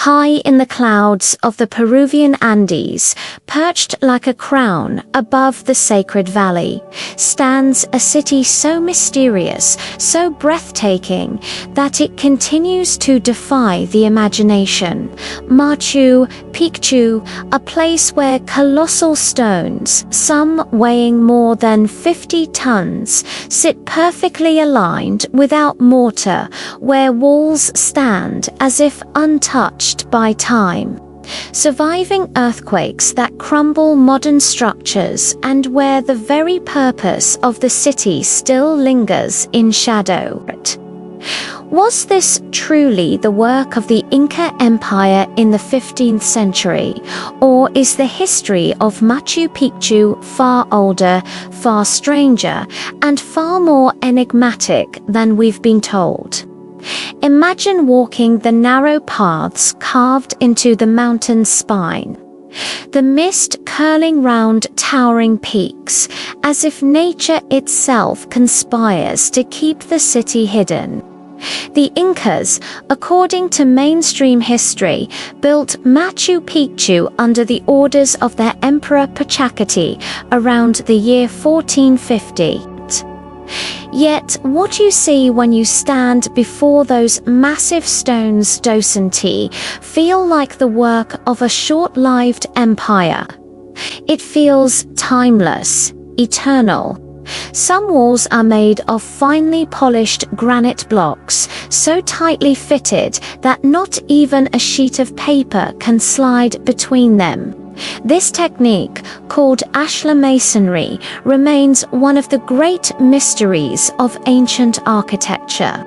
High in the clouds of the Peruvian Andes, perched like a crown above the sacred valley, stands a city so mysterious, so breathtaking, that it continues to defy the imagination. Machu Picchu, a place where colossal stones, some weighing more than 50 tons, sit perfectly aligned without mortar, where walls stand as if untouched by time, surviving earthquakes that crumble modern structures, and where the very purpose of the city still lingers in shadow. Was this truly the work of the Inca Empire in the 15th century, or is the history of Machu Picchu far older, far stranger, and far more enigmatic than we've been told? Imagine walking the narrow paths carved into the mountain's spine. The mist curling round towering peaks, as if nature itself conspires to keep the city hidden. The Incas, according to mainstream history, built Machu Picchu under the orders of their Emperor Pachacati around the year 1450. Yet what you see when you stand before those massive stones doesn't feel like the work of a short-lived empire. It feels timeless, eternal. Some walls are made of finely polished granite blocks, so tightly fitted that not even a sheet of paper can slide between them. This technique, called ashlar masonry, remains one of the great mysteries of ancient architecture.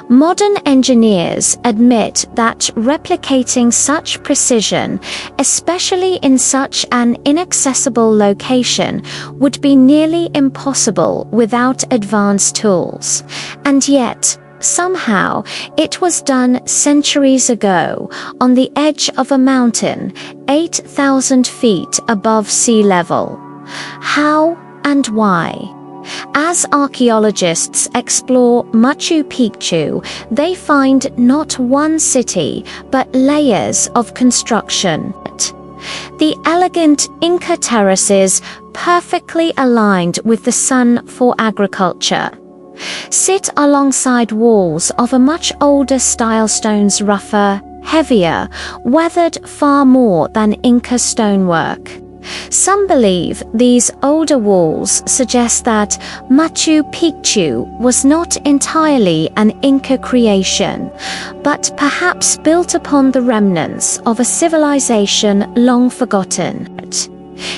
Modern engineers admit that replicating such precision, especially in such an inaccessible location, would be nearly impossible without advanced tools. And yet, somehow, it was done centuries ago, on the edge of a mountain, 8,000 feet above sea level. How and why? As archaeologists explore Machu Picchu, they find not one city, but layers of construction. The elegant Inca terraces, perfectly aligned with the sun for agriculture, sit alongside walls of a much older style stones, rougher, heavier, weathered far more than Inca stonework. Some believe these older walls suggest that Machu Picchu was not entirely an Inca creation, but perhaps built upon the remnants of a civilization long forgotten.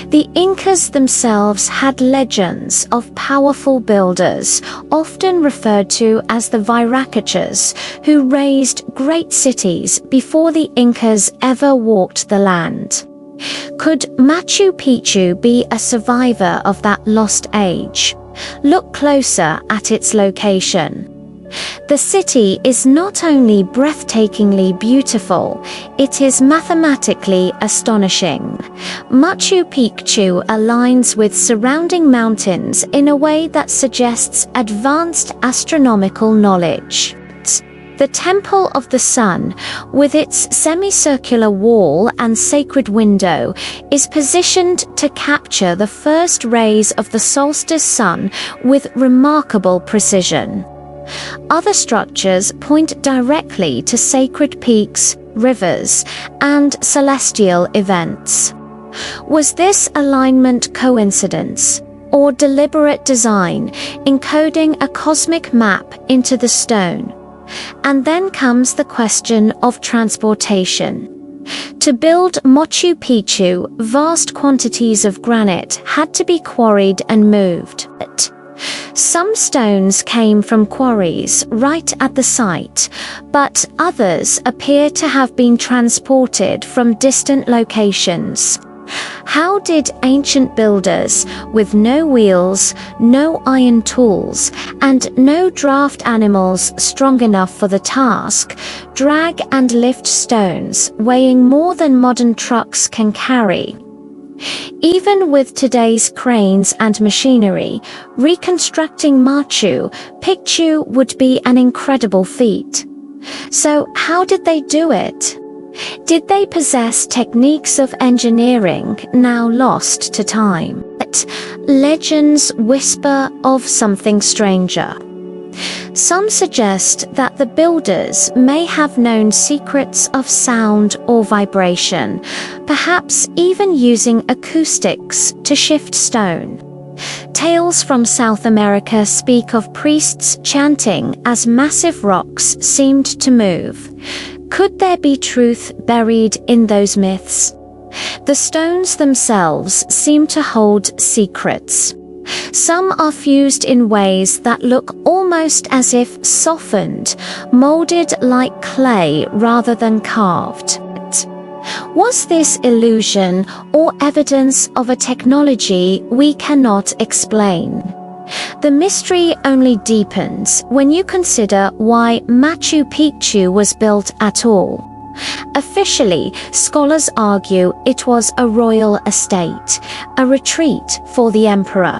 The Incas themselves had legends of powerful builders, often referred to as the Viracachas, who raised great cities before the Incas ever walked the land. Could Machu Picchu be a survivor of that lost age? Look closer at its location. The city is not only breathtakingly beautiful, it is mathematically astonishing. Machu Picchu aligns with surrounding mountains in a way that suggests advanced astronomical knowledge. The Temple of the Sun, with its semicircular wall and sacred window, is positioned to capture the first rays of the solstice sun with remarkable precision. Other structures point directly to sacred peaks, rivers, and celestial events. Was this alignment coincidence, or deliberate design, encoding a cosmic map into the stone? And then comes the question of transportation. To build Machu Picchu, vast quantities of granite had to be quarried and moved. Some stones came from quarries right at the site, but others appear to have been transported from distant locations. How did ancient builders, with no wheels, no iron tools, and no draft animals strong enough for the task, drag and lift stones weighing more than modern trucks can carry? Even with today's cranes and machinery, reconstructing Machu Picchu would be an incredible feat. So how did they do it? Did they possess techniques of engineering now lost to time? But legends whisper of something stranger. Some suggest that the builders may have known secrets of sound or vibration, perhaps even using acoustics to shift stone. Tales from South America speak of priests chanting as massive rocks seemed to move. Could there be truth buried in those myths? The stones themselves seem to hold secrets. Some are fused in ways that look almost as if softened, molded like clay rather than carved. Was this illusion or evidence of a technology we cannot explain? The mystery only deepens when you consider why Machu Picchu was built at all. Officially, scholars argue it was a royal estate, a retreat for the emperor.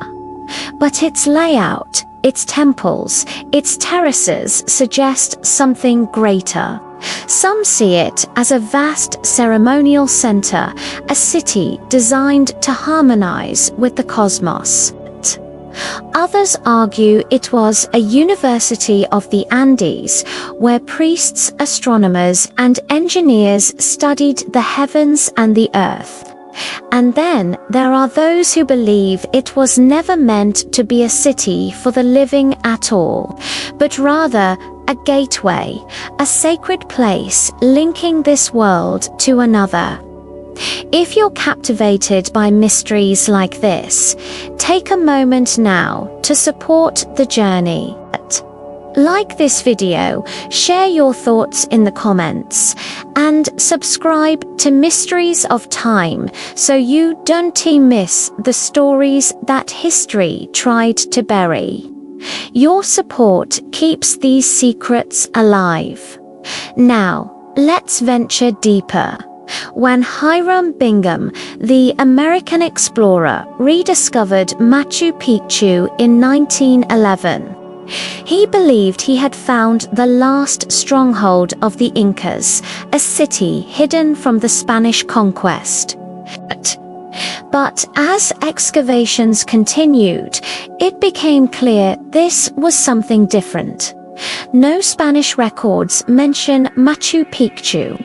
But its layout, its temples, its terraces suggest something greater. Some see it as a vast ceremonial center, a city designed to harmonize with the cosmos. Others argue it was a university of the Andes, where priests, astronomers, and engineers studied the heavens and the earth. And then there are those who believe it was never meant to be a city for the living at all, but rather a gateway, a sacred place linking this world to another. If you're captivated by mysteries like this, take a moment now to support the journey. Like this video, share your thoughts in the comments, and subscribe to Mysteries of Time so you don't miss the stories that history tried to bury. Your support keeps these secrets alive. Now, let's venture deeper. When Hiram Bingham, the American explorer, rediscovered Machu Picchu in 1911, he believed he had found the last stronghold of the Incas, a city hidden from the Spanish conquest. But as excavations continued, it became clear this was something different. No Spanish records mention Machu Picchu.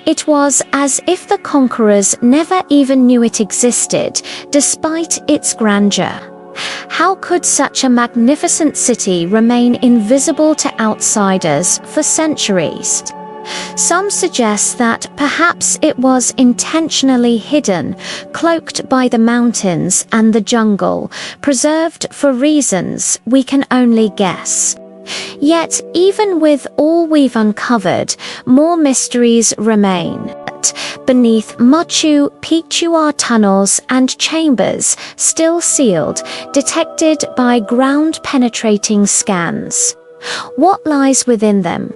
It was as if the conquerors never even knew it existed, despite its grandeur. How could such a magnificent city remain invisible to outsiders for centuries? Some suggest that perhaps it was intentionally hidden, cloaked by the mountains and the jungle, preserved for reasons we can only guess. Yet, even with all we've uncovered, more mysteries remain. Beneath Machu Picchu are tunnels and chambers still sealed, detected by ground-penetrating scans. What lies within them?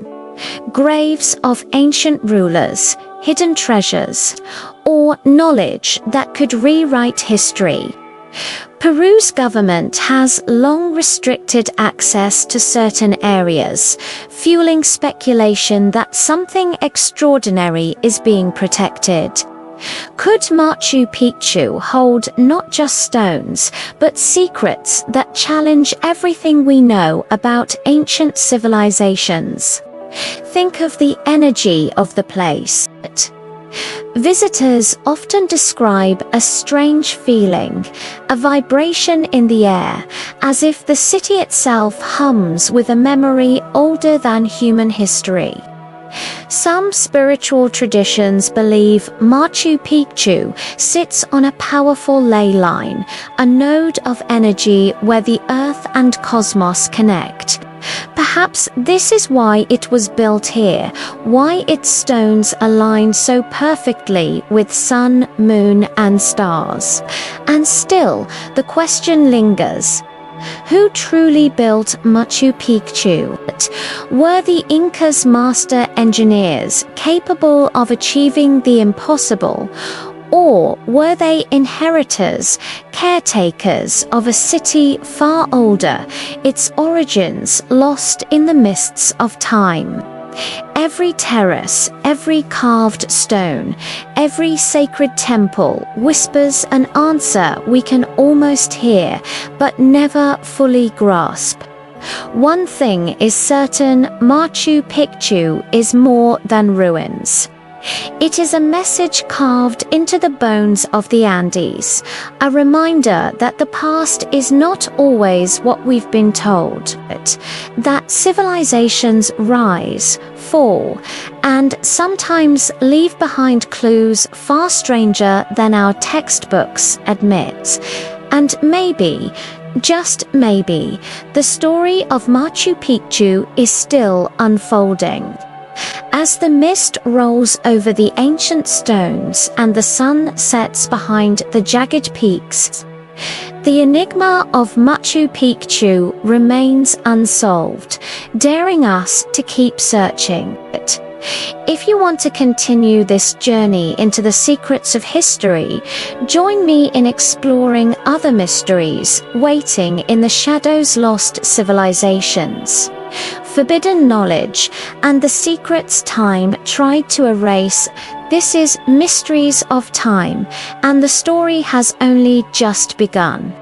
Graves of ancient rulers, hidden treasures, or knowledge that could rewrite history? Peru's government has long restricted access to certain areas, fueling speculation that something extraordinary is being protected. Could Machu Picchu hold not just stones, but secrets that challenge everything we know about ancient civilizations? Think of the energy of the place. Visitors often describe a strange feeling, a vibration in the air, as if the city itself hums with a memory older than human history. Some spiritual traditions believe Machu Picchu sits on a powerful ley line, a node of energy where the earth and cosmos connect. Perhaps this is why it was built here, why its stones align so perfectly with sun, moon, and stars. And still, the question lingers. Who truly built Machu Picchu? Were the Incas master engineers capable of achieving the impossible? Or were they inheritors, caretakers of a city far older, its origins lost in the mists of time? Every terrace, every carved stone, every sacred temple whispers an answer we can almost hear, but never fully grasp. One thing is certain: Machu Picchu is more than ruins. It is a message carved into the bones of the Andes, a reminder that the past is not always what we've been told, but that civilizations rise, fall, and sometimes leave behind clues far stranger than our textbooks admit. And maybe, just maybe, the story of Machu Picchu is still unfolding. As the mist rolls over the ancient stones and the sun sets behind the jagged peaks, the enigma of Machu Picchu remains unsolved, daring us to keep searching. If you want to continue this journey into the secrets of history, join me in exploring other mysteries waiting in the shadows: lost civilizations, forbidden knowledge, and the secrets time tried to erase. This is Mysteries of Time, and the story has only just begun.